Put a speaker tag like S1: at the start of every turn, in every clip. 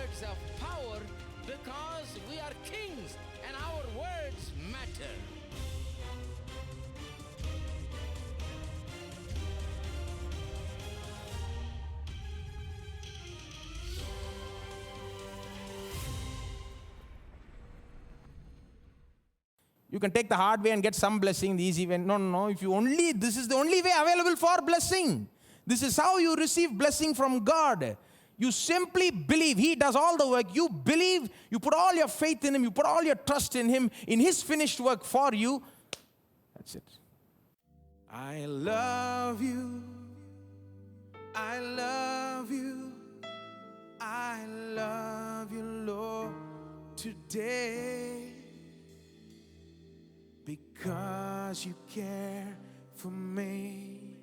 S1: words of power because we are kings and our words matter.
S2: You can take the hard way and get some blessing, the easy way. No, no, no. This is the only way available for blessing. This is how you receive blessing from God. You simply believe. He does all the work. You believe. You put all your faith in Him. You put all your trust in Him, in His finished work for you. That's it. I love you. I love you. I love you, Lord, today. Because you care for me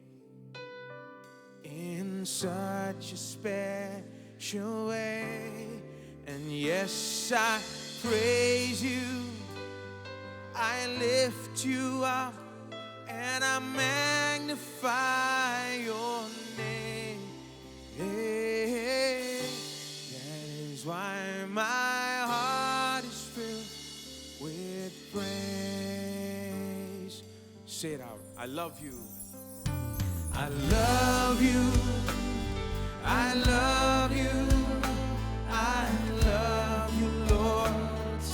S2: in such a special way. And yes, I praise you, I lift you up, and I magnify your name. That is why my heart is filled with praise. Say it out. I love you. I love you. I love you. I love you, Lord,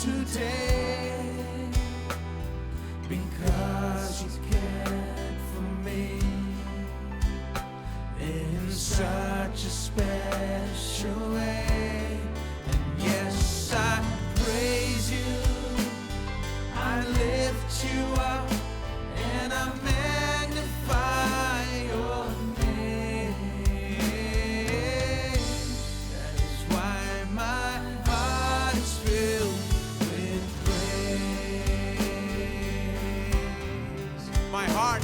S2: today. Because you cared for me in such a special way. And yes, I praise you. I lift you up, and I magnify your name. That is why my heart is filled with praise. My heart,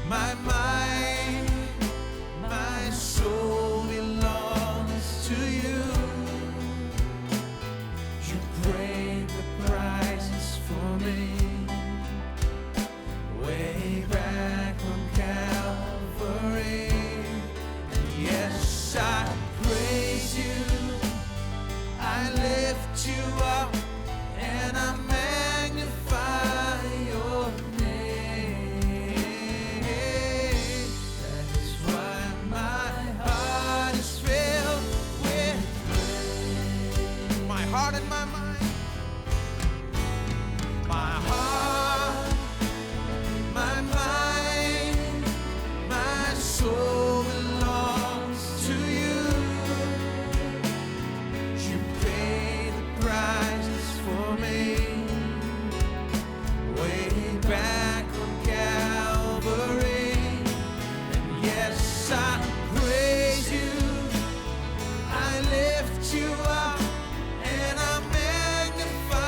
S2: my mind, my soul belongs to you. You paid the prices for me way back on Calvary. And yes, I praise you, I lift you up, and I magnify your name. That is why my heart is filled with praise. My heart and my mind. My heart, my mind, my soul belongs to you. You paid the prices for me way back on Calvary. And yes, I praise you, I lift you up, and I magnify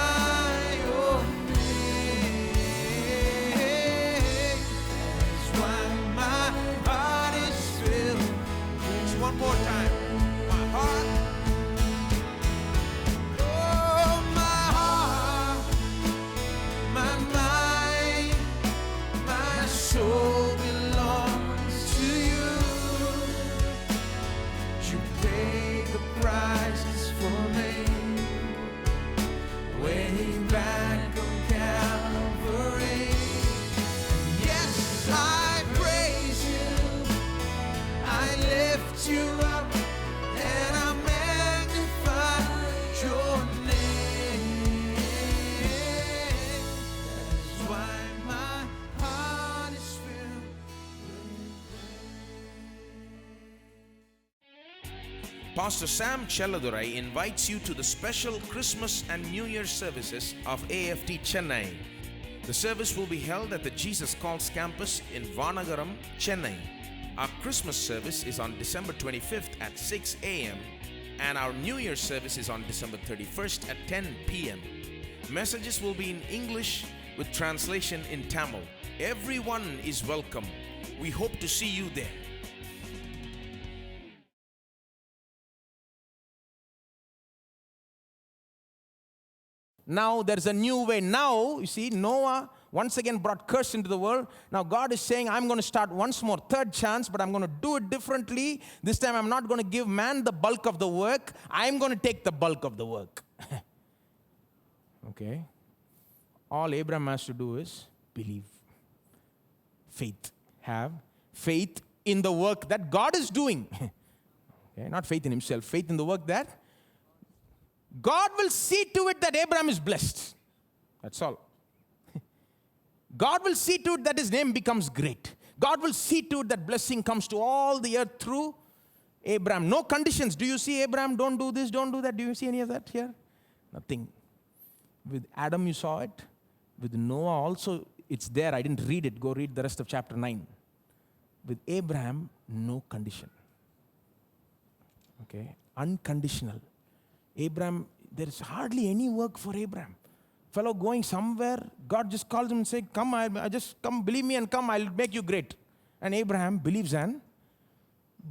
S2: your name. That's why my heart is filled. Just one more time. My heart. Oh, my heart, my mind, my soul belongs to you. You paid the prices for me way back on Calvary. Yes, I praise you, I lift you up, and I magnify your name. That's why my heart is filled with Pastor Sam Chelladurai invites you to the special Christmas and New Year services of AFT Chennai. The service will be held at the Jesus Calls campus in Vanagaram, Chennai. Our Christmas service is on December 25th at 6 a.m. and our New Year service is on December 31st at 10 p.m. Messages will be in English with translation in Tamil. Everyone is welcome. We hope to see you there. Now there's a new way. Now, you see, Noah once again brought curse into the world. Now God is saying, I'm going to start once more, third chance, but I'm going to do it differently. This time I'm not going to give man the bulk of the work. I'm going to take the bulk of the work. Okay? All Abraham has to do is believe. Faith. Have faith in the work that God is doing. Okay? Not faith in himself, faith in the work that God will see to it that Abraham is blessed. That's all. God will see to it that his name becomes great. God will see to it that blessing comes to all the earth through Abraham. No conditions. Do you see Abraham? Don't do this, don't do that. Do you see any of that here? Nothing. With Adam, you saw it. With Noah also, it's there. I didn't read it. Go read the rest of chapter 9. With Abraham, no condition. Okay? Unconditional. Abraham, there is hardly any work for Abraham. Fellow going somewhere, God just calls him and says, come, I just come, believe me and come, I'll make you great. And Abraham believes and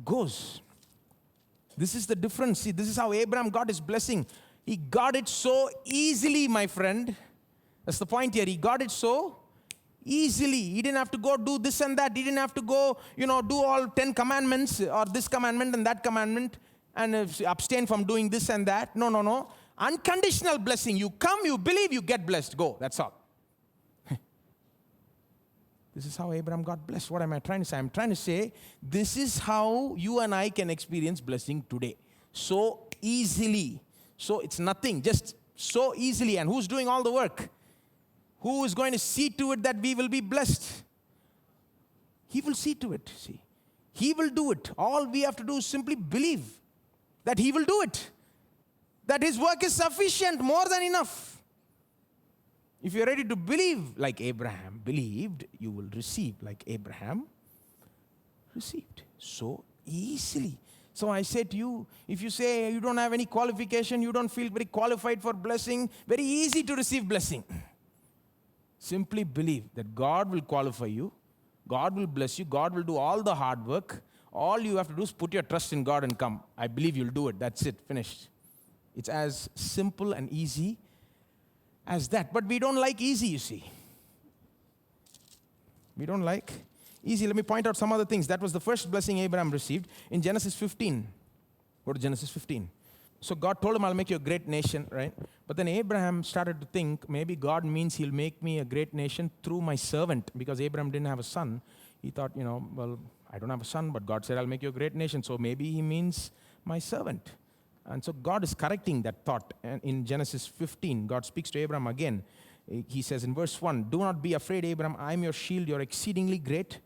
S2: goes. This is the difference. See, this is how Abraham got his blessing. He got it so easily, my friend. That's the point here. He got it so easily. He didn't have to go do this and that. He didn't have to go, do all 10 commandments or this commandment and that commandment and abstain from doing this and that. No. Unconditional blessing. You come, you believe, you get blessed. Go. That's all. This is how Abraham got blessed. What am I trying to say? I'm trying to say this is how you and I can experience blessing today. So easily. So it's nothing. Just so easily. And who's doing all the work? Who is going to see to it that we will be blessed? He will see to it. See, he will do it. All we have to do is simply believe that he will do it. That his work is sufficient, more than enough. If you're ready to believe like Abraham believed, you will receive like Abraham received. So easily. So I say to you, if you say you don't have any qualification, you don't feel very qualified for blessing, very easy to receive blessing. Simply believe that God will qualify you, God will bless you, God will do all the hard work. All you have to do is put your trust in God and come. I believe you'll do it. That's it. Finished. It's as simple and easy as that. But we don't like easy, you see. We don't like easy. Let me point out some other things. That was the first blessing Abraham received in Genesis 15. Go to Genesis 15. So God told him, I'll make you a great nation, right? But then Abraham started to think, maybe God means he'll make me a great nation through my servant. Because Abraham didn't have a son. He thought, well, I don't have a son, but God said, I'll make you a great nation. So maybe he means my servant. And so God is correcting that thought. And in Genesis 15, God speaks to Abraham again. He says in verse 1, do not be afraid, Abraham. I am your shield, your exceedingly great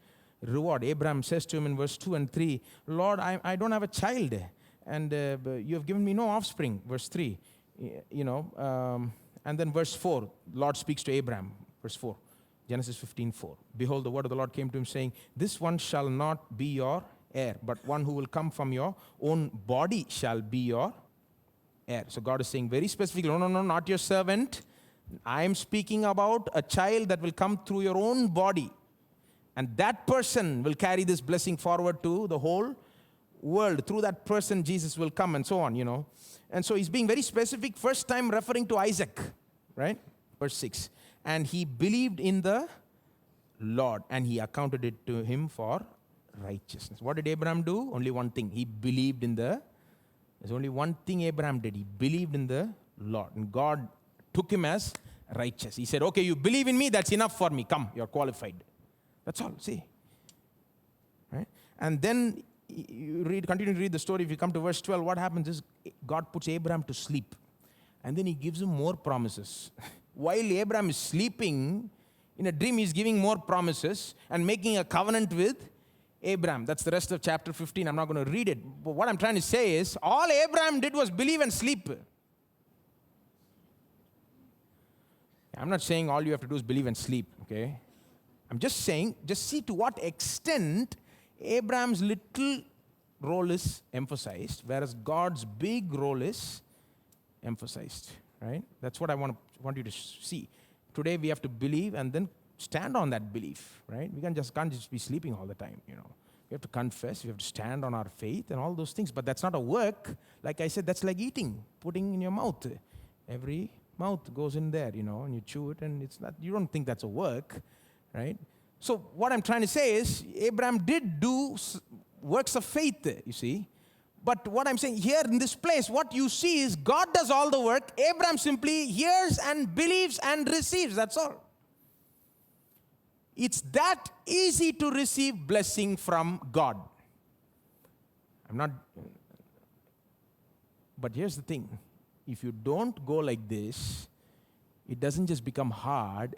S2: reward. Abraham says to him in verse 2 and 3, Lord, I don't have a child. And you have given me no offspring. Verse 3, and then verse 4, Lord speaks to Abraham. Verse 4, Genesis 15:4. Behold, the word of the Lord came to him saying, this one shall not be your heir, but one who will come from your own body shall be your heir. So God is saying very specifically, no, not your servant. I am speaking about a child that will come through your own body. And that person will carry this blessing forward to the whole world. Through that person, Jesus will come and so on, And so he's being very specific, first time referring to Isaac, right? Verse 6. And he believed in the Lord, and he accounted it to him for righteousness. What did Abraham do? Only one thing. He believed in there's only one thing Abraham did. He believed in the Lord. And God took him as righteous. He said, okay, you believe in me, that's enough for me. Come, you're qualified. That's all, see. Right? And then continue to read the story. If you come to verse 12, what happens is God puts Abraham to sleep. And then he gives him more promises. While Abraham is sleeping, in a dream he's giving more promises and making a covenant with Abraham. That's the rest of chapter 15. I'm not going to read it. But what I'm trying to say is, all Abraham did was believe and sleep. I'm not saying all you have to do is believe and sleep, okay? I'm just saying, just see to what extent Abraham's little role is emphasized, whereas God's big role is emphasized, right? That's what I want you to see. Today we have to believe and then stand on that belief, right? We can't just be sleeping all the time, We have to confess, we have to stand on our faith and all those things. But that's not a work. Like I said, that's like eating, putting in your mouth every mouth goes in there, and you chew it, and it's not, you don't think that's a work, right? So what I'm trying to say is, Abraham did do works of faith, you see. But what I'm saying here in this place, what you see is God does all the work. Abraham simply hears and believes and receives. That's all. It's that easy to receive blessing from God. But here's the thing. If you don't go like this, it doesn't just become hard.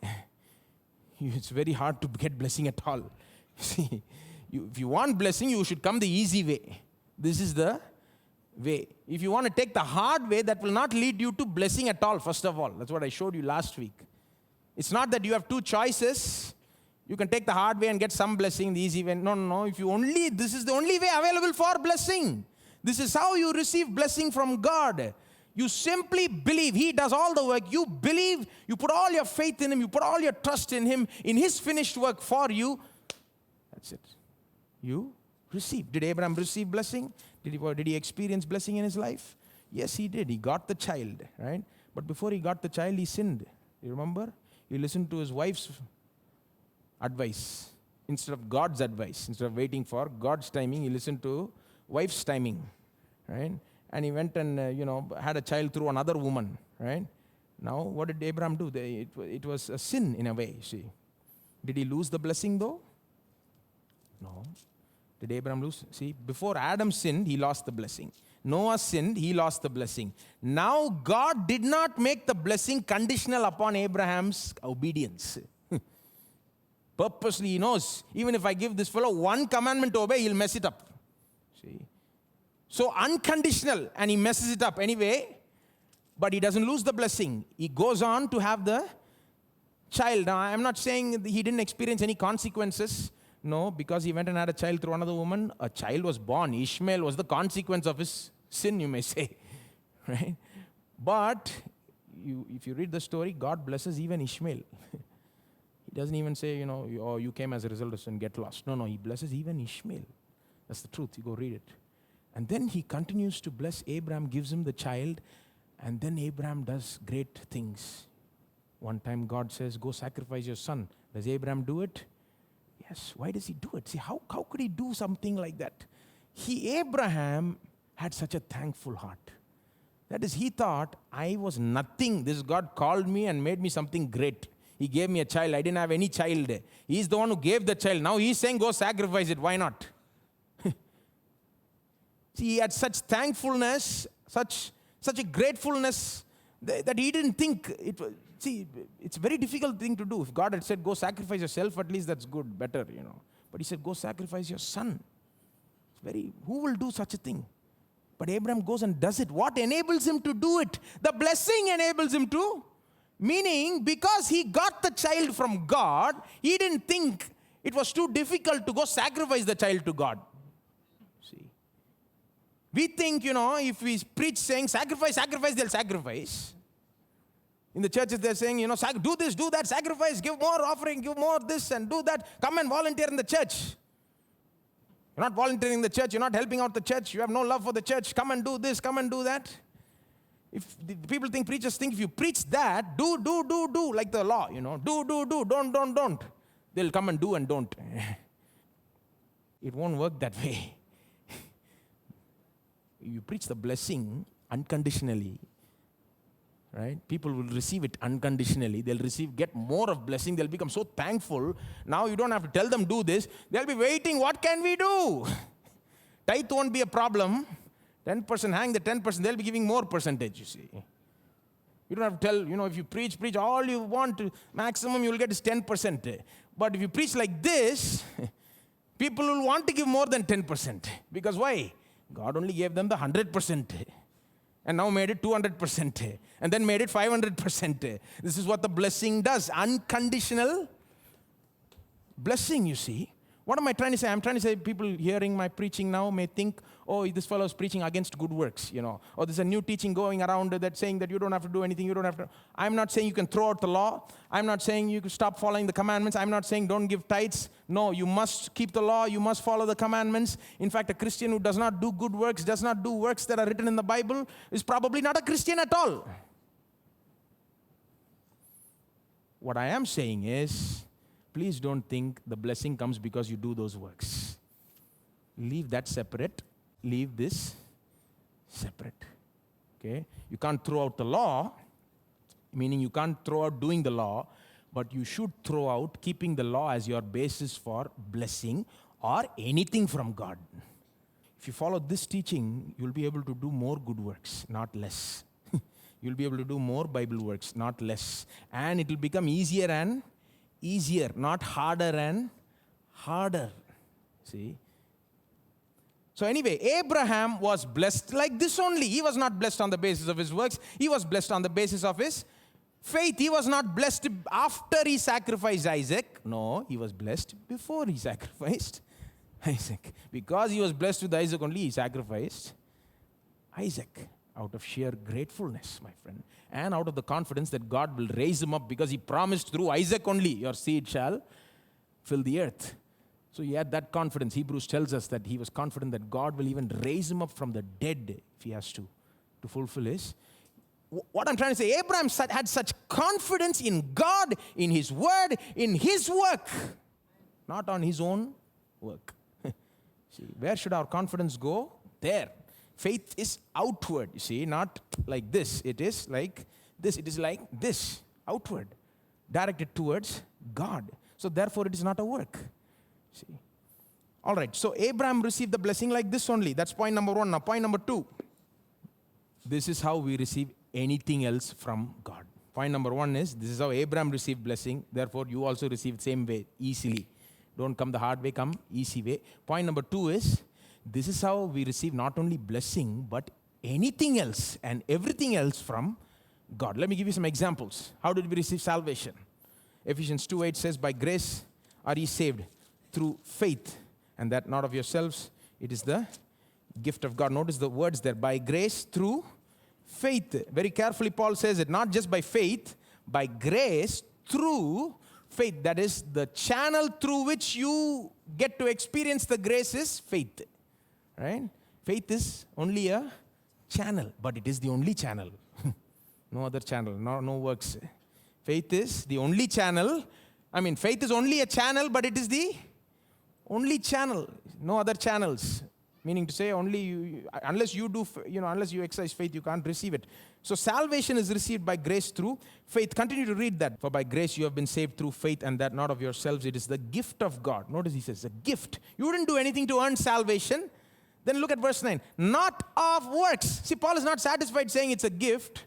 S2: It's very hard to get blessing at all. See, if you want blessing, you should come the easy way. This is the way. If you want to take the hard way, that will not lead you to blessing at all, first of all. That's what I showed you last week. It's not that you have two choices. You can take the hard way and get some blessing, the easy way. No. This is the only way available for blessing. This is how you receive blessing from God. You simply believe. He does all the work. You believe. You put all your faith in Him. You put all your trust in Him, in His finished work for you. That's it. You receive. Did Abraham receive blessing? Did he experience blessing in his life? Yes, he did. He got the child, right? But before he got the child, he sinned. You remember? He listened to his wife's advice instead of God's advice. Instead of waiting for God's timing, he listened to wife's timing, right? And he went and, had a child through another woman, right? Now, what did Abraham do? It was a sin in a way, see. Did he lose the blessing though? No. Did Abraham lose? See, before Adam sinned, he lost the blessing. Noah sinned, he lost the blessing. Now, God did not make the blessing conditional upon Abraham's obedience. Purposely, he knows, even if I give this fellow one commandment to obey, he'll mess it up. See? So unconditional, and he messes it up anyway, but he doesn't lose the blessing. He goes on to have the child. Now, I'm not saying he didn't experience any consequences. No, because he went and had a child through another woman. A child was born. Ishmael was the consequence of his sin, you may say. Right? But if you read the story, God blesses even Ishmael. He doesn't even say, you came as a result of sin, get lost. No, he blesses even Ishmael. That's the truth. You go read it. And then he continues to bless Abraham, gives him the child, and then Abraham does great things. One time God says, go sacrifice your son. Does Abraham do it? Yes. Why does he do it? See, how could he do something like that? Abraham had such a thankful heart. That is, he thought, I was nothing. This God called me and made me something great. He gave me a child. I didn't have any child. He's the one who gave the child. Now he's saying, go sacrifice it. Why not? See, he had such thankfulness, such a gratefulness that he didn't think it was. See, it's a very difficult thing to do. If God had said, go sacrifice yourself, at least that's good, better, But he said, go sacrifice your son. Who will do such a thing? But Abraham goes and does it. What enables him to do it? The blessing enables him to. Meaning, because he got the child from God, he didn't think it was too difficult to go sacrifice the child to God. See, we think, if we preach saying, sacrifice, they'll sacrifice. In the churches, they're saying, do this, do that, sacrifice, give more offering, give more this and do that. Come and volunteer in the church. You're not volunteering in the church. You're not helping out the church. You have no love for the church. Come and do this, come and do that. If the people think, preachers think, if you preach that, do, like the law, do, don't. They'll come and do and don't. It won't work that way. You preach the blessing unconditionally, right? People will receive it unconditionally. They'll get more of blessing. They'll become so thankful. Now you don't have to tell them do this. They'll be waiting. What can we do? Tithe won't be a problem. 10%, hang the 10%. They'll be giving more percentage, you see. You don't have to tell, if you preach all you want to, maximum you'll get is 10%. But if you preach like this, people will want to give more than 10%. Because why? God only gave them the 100%. And now made it 200%. And then made it 500%. This is what the blessing does. Unconditional blessing, you see. What am I trying to say? I'm trying to say people hearing my preaching now may think, oh, this fellow is preaching against good works, Or there's a new teaching going around that's saying that you don't have to do anything, you don't have to. I'm not saying you can throw out the law. I'm not saying you can stop following the commandments. I'm not saying don't give tithes. No, you must keep the law. You must follow the commandments. In fact, a Christian who does not do good works, does not do works that are written in the Bible, is probably not a Christian at all. What I am saying is, please don't think the blessing comes because you do those works. Leave that separate. Leave this separate. Okay? You can't throw out the law, meaning you can't throw out doing the law, but you should throw out keeping the law as your basis for blessing or anything from God. If you follow this teaching, you'll be able to do more good works, not less. You'll be able to do more Bible works, not less. And it will become easier and easier, not harder and harder. See? So anyway, Abraham was blessed like this only. He was not blessed on the basis of his works. He was blessed on the basis of his faith. He was not blessed after he sacrificed Isaac. No, he was blessed before he sacrificed Isaac. Because he was blessed with Isaac only, he sacrificed Isaac out of sheer gratefulness, my friend. And out of the confidence that God will raise him up, because he promised through Isaac only, your seed shall fill the earth. So he had that confidence. Hebrews tells us that he was confident that God will even raise him up from the dead if he has to fulfill his. What I'm trying to say, Abraham had such confidence in God, in his word, in his work, not on his own work. See, where should our confidence go? There. Faith is outward, you see, not like this. It is like this. It is like this, outward, directed towards God. So therefore, it is not a work. See. All right, so Abraham received the blessing like this only. That's point number one. Now, point number two. This is how we receive anything else from God. Point number one is, this is how Abraham received blessing. Therefore, you also receive the same way, easily. Don't come the hard way, come easy way. Point number two is, this is how we receive not only blessing, but anything else and everything else from God. Let me give you some examples. How did we receive salvation? Ephesians 2:8 says, by grace are ye saved through faith, and that not of yourselves, it is the gift of God. Notice the words there, by grace through faith. Very carefully Paul says it, not just by faith, by grace through faith. That is, the channel through which you get to experience the grace is faith. Right? Faith is only a channel, but it is the only channel. No other channel, no works. Faith is the only channel. I mean, faith is only a channel, but it is the only channel. No other channels. Meaning to say, only unless you do, unless you exercise faith, you can't receive it. So salvation is received by grace through faith. Continue to read that. For by grace you have been saved through faith, and that not of yourselves. It is the gift of God. Notice he says, a gift. You didn't do anything to earn salvation. Then look at verse 9. Not of works. See, Paul is not satisfied saying it's a gift.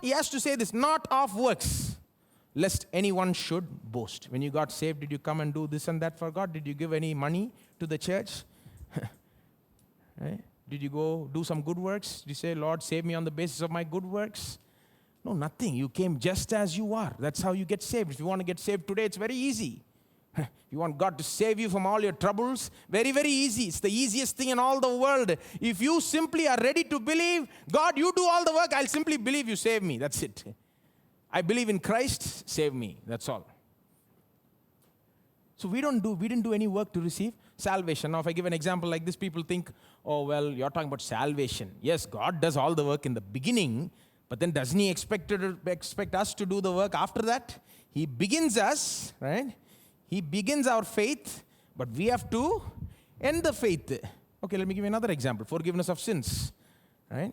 S2: He has to say this, not of works, lest anyone should boast. When you got saved, did you come and do this and that for God? Did you give any money to the church? Right? Did you go do some good works? Did you say, Lord, save me on the basis of my good works? No, nothing. You came just as you are. That's how you get saved. If you want to get saved today, it's very easy. You want God to save you from all your troubles? Very, very easy. It's the easiest thing in all the world. If you simply are ready to believe, God, you do all the work, I'll simply believe you save me. That's it. I believe in Christ, save me. That's all. So we didn't do any work to receive salvation. Now, if I give an example like this, people think, oh, well, you're talking about salvation. Yes, God does all the work in the beginning, but then doesn't He expect us to do the work after that? He begins us, right? He begins our faith, but we have to end the faith. Okay, let me give you another example. Forgiveness of sins, right?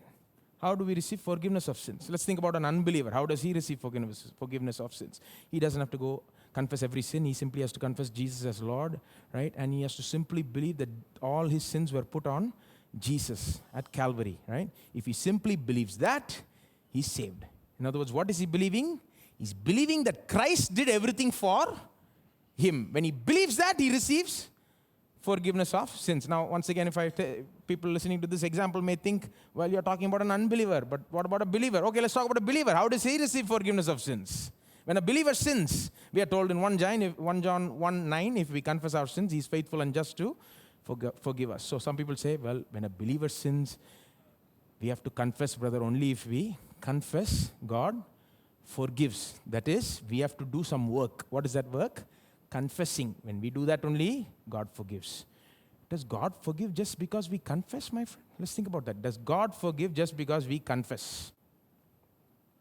S2: How do we receive forgiveness of sins? Let's think about an unbeliever. How does he receive forgiveness of sins? He doesn't have to go confess every sin. He simply has to confess Jesus as Lord, right? And he has to simply believe that all his sins were put on Jesus at Calvary, right? If he simply believes that, he's saved. In other words, what is he believing? He's believing that Christ did everything for him. When he believes that, he receives forgiveness of sins. Now, once again, people listening to this example may think, well, you're talking about an unbeliever, but what about a believer? Okay, let's talk about a believer. How does he receive forgiveness of sins? When a believer sins, we are told in 1 John 1:9, if we confess our sins, he's faithful and just to forgive us. So some people say, well, when a believer sins, we have to confess, brother, only if we confess, God forgives. That is, we have to do some work. What is that work? Confessing. When we do that only, God forgives. Does God forgive just because we confess, my friend? Let's think about that. Does God forgive just because we confess?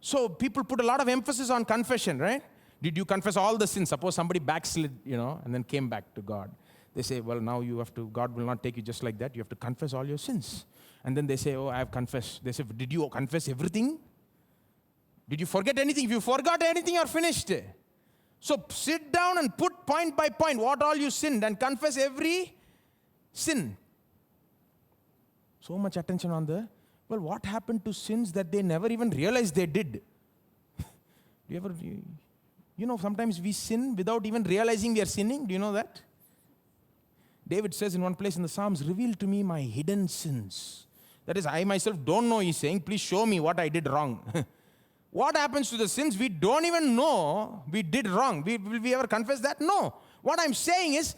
S2: So people put a lot of emphasis on confession, right? Did you confess all the sins? Suppose somebody backslid, and then came back to God. They say, well, now God will not take you just like that. You have to confess all your sins. And then they say, oh, I have confessed. They say, did you confess everything? Did you forget anything? If you forgot anything, you're finished. So sit down and put point by point what all you sinned and confess every sin. So much attention on what happened to sins that they never even realized they did? Sometimes we sin without even realizing we are sinning. Do you know that? David says in one place in the Psalms, reveal to me my hidden sins. That is, I myself don't know, he's saying, please show me what I did wrong. What happens to the sins we don't even know we did wrong? Will we ever confess that? No. What I'm saying is,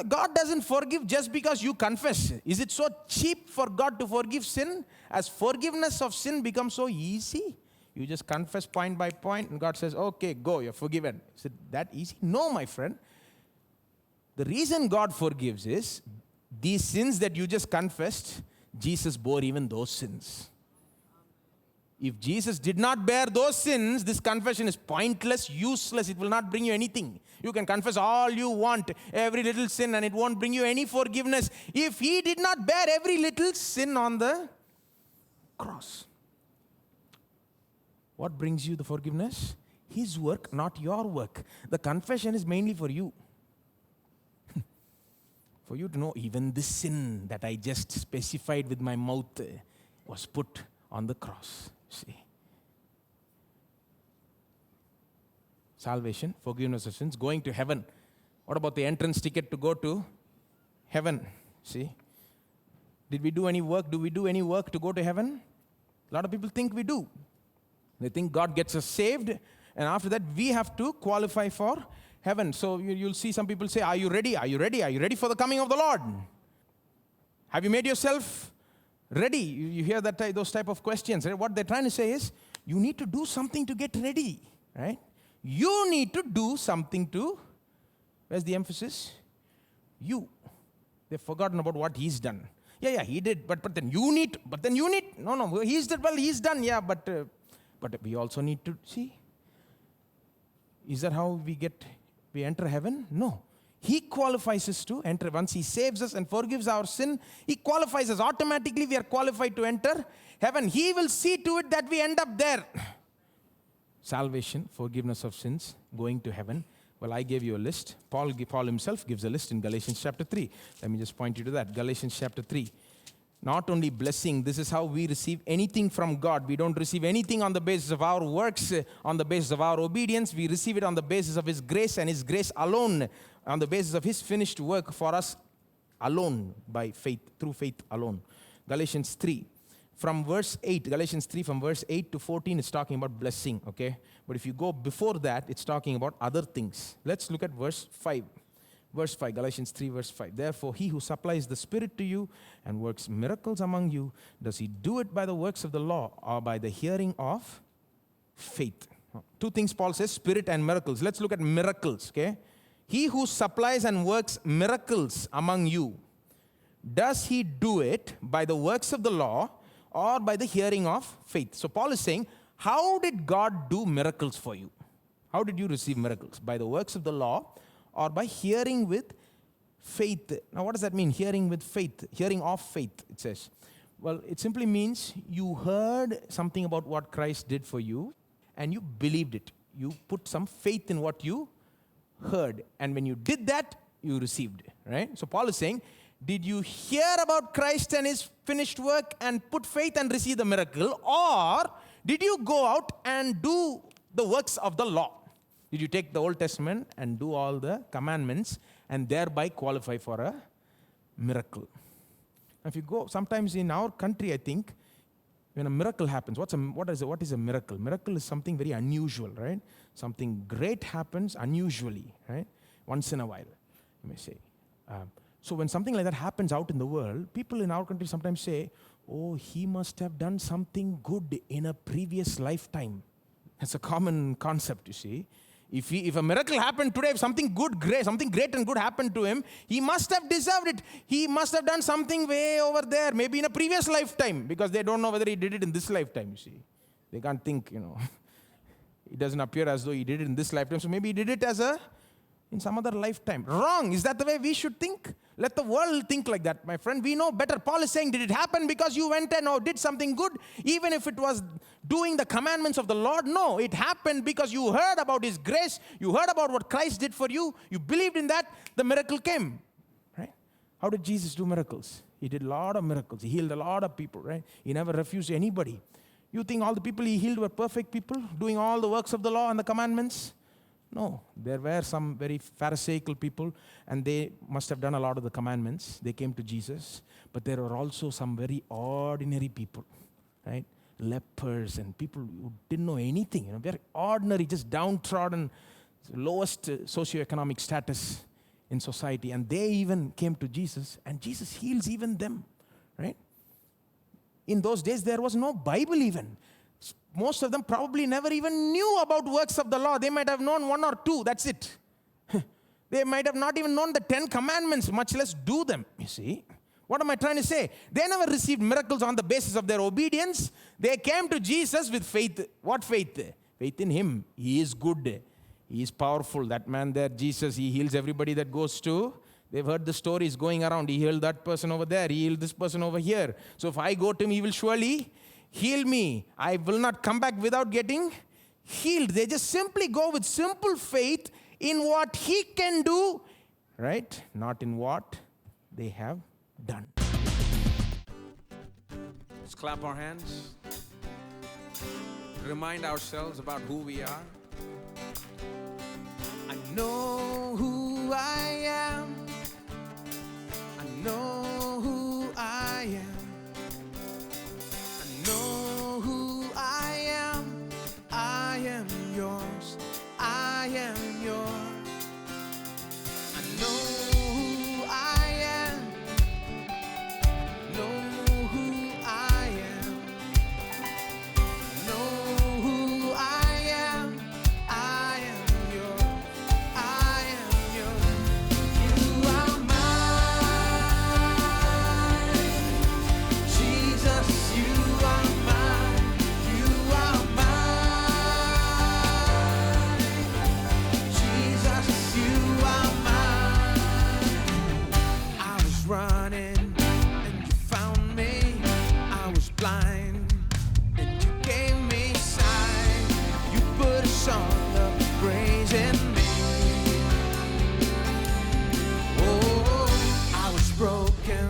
S2: God doesn't forgive just because you confess. Is it so cheap for God to forgive sin? As forgiveness of sin becomes so easy? You just confess point by point and God says, okay, go, you're forgiven. Is it that easy? No, my friend. The reason God forgives is, these sins that you just confessed, Jesus bore even those sins. If Jesus did not bear those sins, this confession is pointless, useless. It will not bring you anything. You can confess all you want, every little sin, and it won't bring you any forgiveness. If he did not bear every little sin on the cross, what brings you the forgiveness? His work, not your work. The confession is mainly for you. For you to know, even this sin that I just specified with my mouth was put on the cross. See, salvation, forgiveness of sins, going to heaven. What about the entrance ticket to go to heaven? See, did we do any work? Do we do any work to go to heaven? A lot of people think we do. They think God gets us saved, and after that we have to qualify for heaven. So you'll see some people say, are you ready? Are you ready? Are you ready for the coming of the Lord? Have you made yourself ready? You hear those type of questions. Right? What they're trying to say is, you need to do something to get ready. Right? You need to do something to, where's the emphasis? You. They've forgotten about what he's done. Yeah, he did, but then you need, no, he's done, yeah, but we also need to, see? Is that how we enter heaven? No. He qualifies us to enter. Once he saves us and forgives our sin, he qualifies us. Automatically we are qualified to enter heaven. He will see to it that we end up there. Salvation, forgiveness of sins, going to heaven. Well, I gave you a list. Paul himself gives a list in Galatians chapter 3. Let me just point you to that. Galatians chapter 3. Not only blessing, this is how we receive anything from God. We don't receive anything on the basis of our works, on the basis of our obedience. We receive it on the basis of his grace and his grace alone, on the basis of his finished work for us alone, by faith, through faith alone. Galatians 3. From verse 8, Galatians 3 from verse 8 to 14, it's talking about blessing, okay? But if you go before that, it's talking about other things. Let's look at verse 5. Verse 5, Galatians 3, verse 5. Therefore, he who supplies the Spirit to you and works miracles among you, does he do it by the works of the law or by the hearing of faith? Two things Paul says, Spirit and miracles. Let's look at miracles, okay? He who supplies and works miracles among you, does he do it by the works of the law or by the hearing of faith? So Paul is saying, how did God do miracles for you? How did you receive miracles? By the works of the law or by hearing with faith? Now, what does that mean, hearing with faith? Hearing of faith, it says. Well, it simply means you heard something about what Christ did for you, and you believed it. You put some faith in what you heard. And when you did that, you received, right? So Paul is saying, did you hear about Christ and his finished work and put faith and receive the miracle? Or did you go out and do the works of the law? Did you take the Old Testament and do all the commandments and thereby qualify for a miracle? If you go, sometimes in our country, I think, when a miracle happens, what is a miracle? Miracle is something very unusual, right? Something great happens unusually, right? Once in a while, you may say. So when something like that happens out in the world, people in our country sometimes say, oh, he must have done something good in a previous lifetime. That's a common concept, you see. If a miracle happened today, if something great and good happened to him, he must have deserved it. He must have done something way over there, maybe in a previous lifetime, because they don't know whether he did it in this lifetime, you see. They can't think, It doesn't appear as though he did it in this lifetime, so maybe he did it in some other lifetime. Wrong. Is that the way we should think? Let the world think like that, my friend. We know better. Paul is saying, did it happen because you went and did something good? Even if it was doing the commandments of the Lord? No, it happened because you heard about His grace. You heard about what Christ did for you. You believed in that. The miracle came. Right? How did Jesus do miracles? He did a lot of miracles. He healed a lot of people. Right? He never refused anybody. You think all the people He healed were perfect people, doing all the works of the law and the commandments? No, there were some very Pharisaical people, and they must have done a lot of the commandments. They came to Jesus, but there were also some very ordinary people, right? Lepers and people who didn't know anything, very ordinary, just downtrodden, lowest socioeconomic status in society, and they even came to Jesus, and Jesus heals even them, right? In those days, there was no Bible even. Most of them probably never even knew about works of the law. They might have known one or two, that's it. They might have not even known the 10 commandments, much less do them, you see. What am I trying to say? They never received miracles on the basis of their obedience. They came to Jesus with faith. What faith? Faith in Him. He is good. He is powerful. That man there, Jesus, He heals everybody that goes to. They've heard the stories going around. He healed that person over there. He healed this person over here. So if I go to Him, He will surely heal me. I will not come back without getting healed. They just simply go with simple faith in what He can do, right? Not in what they have done.
S1: Let's clap our hands. Remind ourselves about who we are. I know who I am. I know who I am. Know who I am. I am yours. I am yours. I know who I am. Know who I am. Know who I am. I am yours. I am yours. You are mine. Jesus, you are mine. You are mine. Jesus, you are mine. I was running and you found me. I was blind and you gave me sight. You put a song of praise in me. Oh, I was broken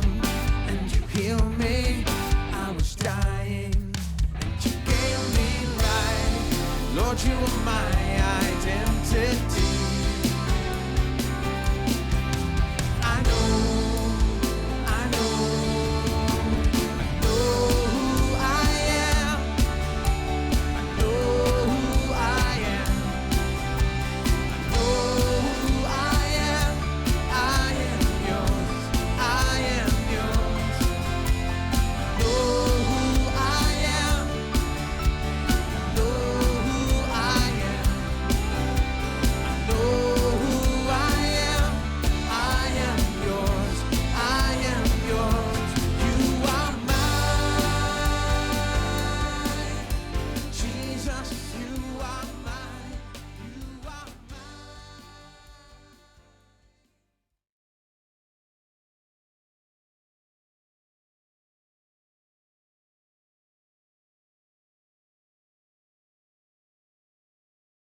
S1: and you healed me. I was dying and you gave me life. Lord, you are my identity.